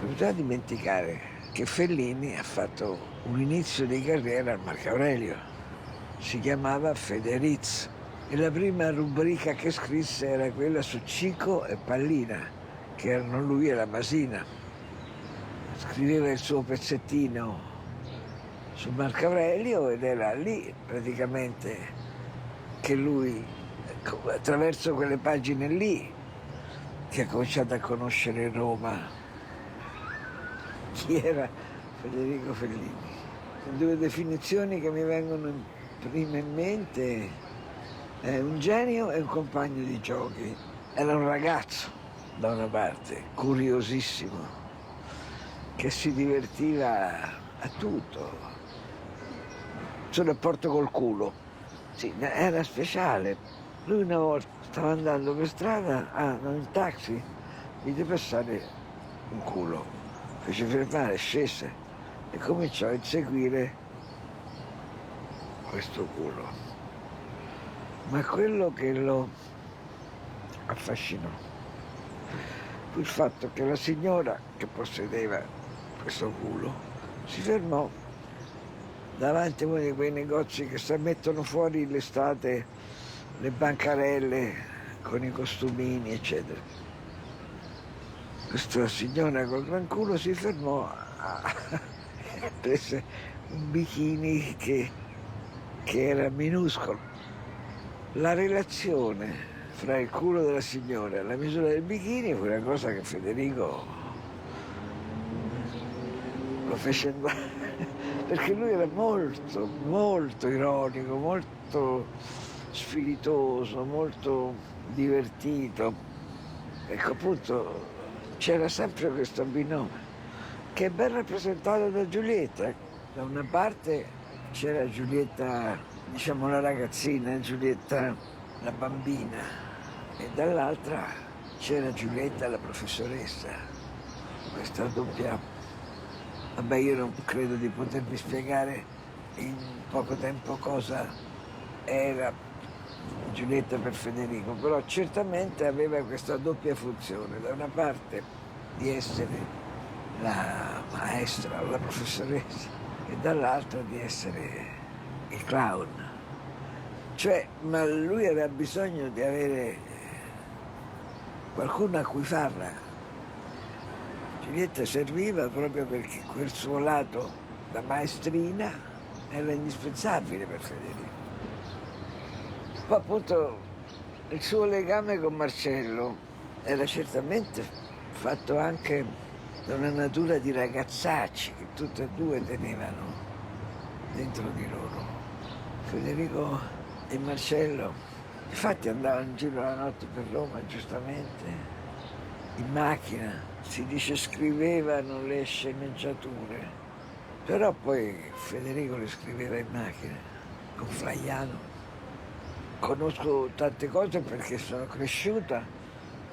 bisogna dimenticare che Fellini ha fatto un inizio di carriera al Marco Aurelio, si chiamava Federiz e la prima rubrica che scrisse era quella su Cico e Pallina, che erano lui e la Masina. Scriveva il suo pezzettino su Marco Aurelio ed era lì praticamente che lui, attraverso quelle pagine lì, che ha cominciato a conoscere Roma. Chi era Federico Fellini? Due definizioni che mi vengono prima in mente: è un genio e un compagno di giochi. Era un ragazzo, da una parte, curiosissimo, che si divertiva a tutto. Il suo rapporto col culo, sì, era speciale. Lui una volta stava andando per strada, nel taxi, gli deve passare un culo. Fece fermare, scese e cominciò a inseguire questo culo. Ma quello che lo affascinò fu il fatto che la signora che possedeva questo culo si fermò davanti a uno di quei negozi che mettono fuori l'estate le bancarelle con i costumini, eccetera. Questa signora col gran culo si fermò e prese un bikini che era minuscolo. La relazione fra il culo della signora e la misura del bikini fu una cosa che Federico lo fece andare, perché lui era molto, molto ironico, molto spiritoso, molto divertito. Ecco, appunto, c'era sempre questo binomio, che è ben rappresentato da Giulietta. Da una parte c'era Giulietta, diciamo la ragazzina, Giulietta la bambina, e dall'altra c'era Giulietta la professoressa. Questa doppia. Vabbè, io non credo di potervi spiegare in poco tempo cosa era Giulietta per Federico, però certamente aveva questa doppia funzione: da una parte di essere la maestra o la professoressa e dall'altra di essere il clown. Cioè, ma lui aveva bisogno di avere qualcuno a cui farla. Giulietta serviva proprio perché quel suo lato da maestrina era indispensabile per Federico. Poi appunto il suo legame con Marcello era certamente fatto anche da una natura di ragazzacci che tutte e due tenevano dentro di loro. Federico e Marcello, infatti, andavano in giro la notte per Roma, giustamente, in macchina, si dice scrivevano le sceneggiature, però poi Federico le scriveva in macchina con Flaiano. Conosco tante cose perché sono cresciuta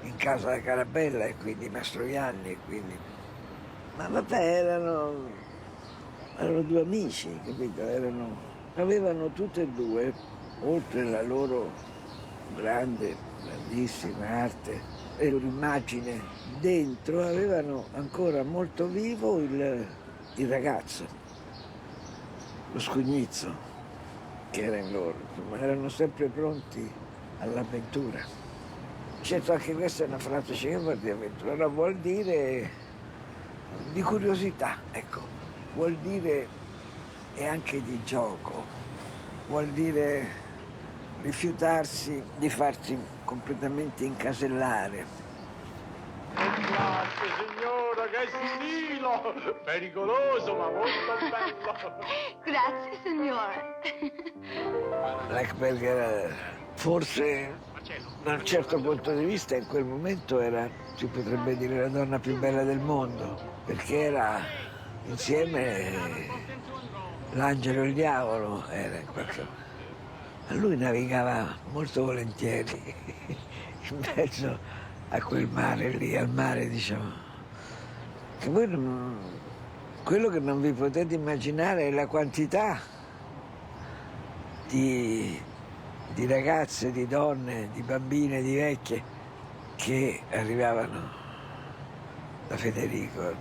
in casa da Carabella e quindi Mastroianni, e quindi. Ma vabbè, erano due amici, capito? Avevano tutte e due, oltre alla loro grandissima arte e loro immagine, dentro avevano ancora molto vivo il ragazzo, lo scugnizzo che era in loro, insomma, erano sempre pronti all'avventura. Certo, anche questa è una frase che vuol dire avventura, no, vuol dire di curiosità, ecco, vuol dire e anche di gioco, vuol dire rifiutarsi di farsi completamente incasellare. Grazie signora, che stilo! Pericoloso ma molto bello! Grazie, signore. L'Eckberg forse da un certo punto di vista in quel momento era, si potrebbe dire, la donna più bella del mondo, perché era insieme l'angelo e il diavolo, era in qualche modo. Ma lui navigava molto volentieri in mezzo a quel mare lì, al mare, diciamo. Che voi quello che non vi potete immaginare è la quantità di ragazze, di donne, di bambine, di vecchie che arrivavano da Federico.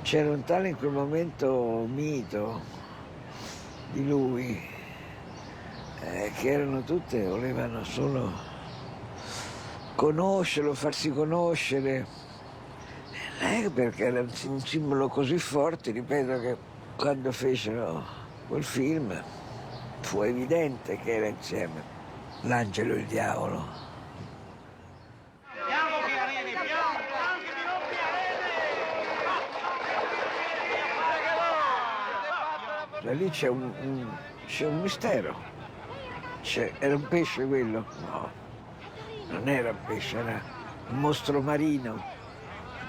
C'era un tale in quel momento mito di lui, che erano tutte, volevano solo conoscerlo, farsi conoscere. Perché era un simbolo così forte, ripeto, che quando fecero quel film fu evidente che era insieme l'angelo e il diavolo. Da lì c'è un mistero. Era un pesce quello? No, non era un pesce, era un mostro marino.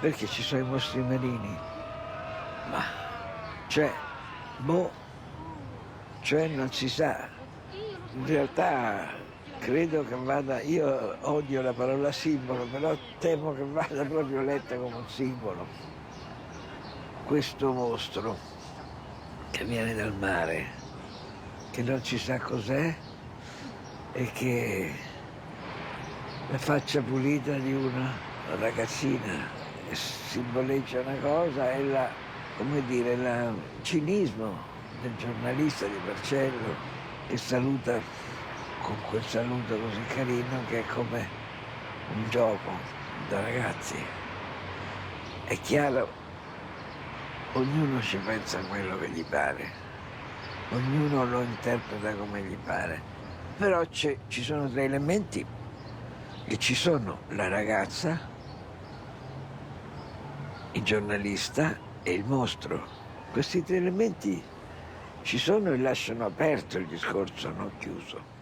Perché ci sono i mostri marini? Ma, cioè non si sa. In realtà credo che vada, io odio la parola simbolo, però temo che vada proprio letta come un simbolo. Questo mostro che viene dal mare, che non si sa cos'è, e che la faccia pulita di una ragazzina simboleggia una cosa, è il cinismo del giornalista di Marcello, che saluta con quel saluto così carino che è come un gioco da ragazzi. È chiaro, ognuno ci pensa a quello che gli pare, ognuno lo interpreta come gli pare, però ci sono tre elementi, e ci sono la ragazza, il giornalista e il mostro. Questi tre elementi ci sono e lasciano aperto il discorso, non chiuso.